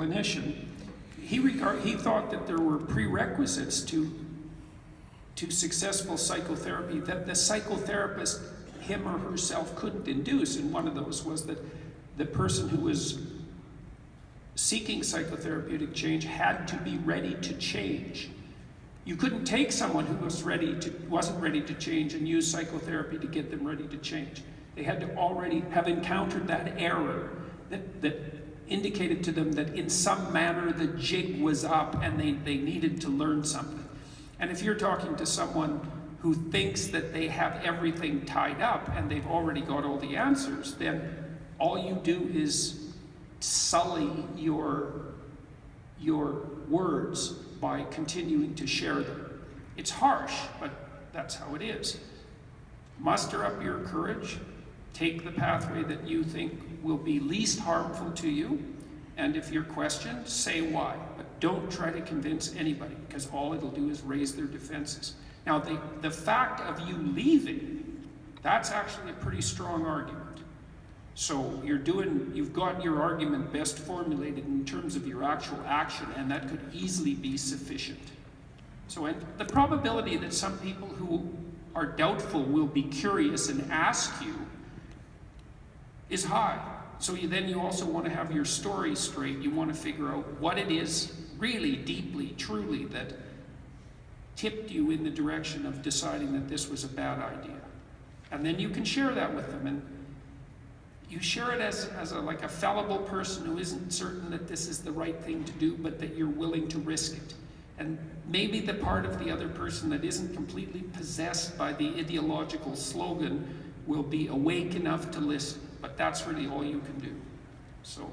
clinician, he thought that there were prerequisites to successful psychotherapy that the psychotherapist, him or herself, couldn't induce. And one of those was that the person who was seeking psychotherapeutic change had to be ready to change. You couldn't take someone who wasn't ready to change and use psychotherapy to get them ready to change. They had to already have encountered that error that indicated to them that in some manner the jig was up and they needed to learn something. And if you're talking to someone who thinks that they have everything tied up and they've already got all the answers, then all you do is sully your words by continuing to share them. It's harsh, but that's how it is. Muster up your courage, take the pathway that you think will be least harmful to you, and if you're questioned, say why. But don't try to convince anybody, because all it'll do is raise their defenses. Now, the fact of you leaving, that's actually a pretty strong argument. So you've got your argument best formulated in terms of your actual action, and that could easily be sufficient. So and the probability that some people who are doubtful will be curious and ask you is high. So then you also want to have your story straight. You want to figure out what it is really deeply, truly, that tipped you in the direction of deciding that this was a bad idea. And then you can share that with them. And you share it as a fallible person who isn't certain that this is the right thing to do, but that you're willing to risk it. And maybe the part of the other person that isn't completely possessed by the ideological slogan will be awake enough to listen. But that's really all you can do. So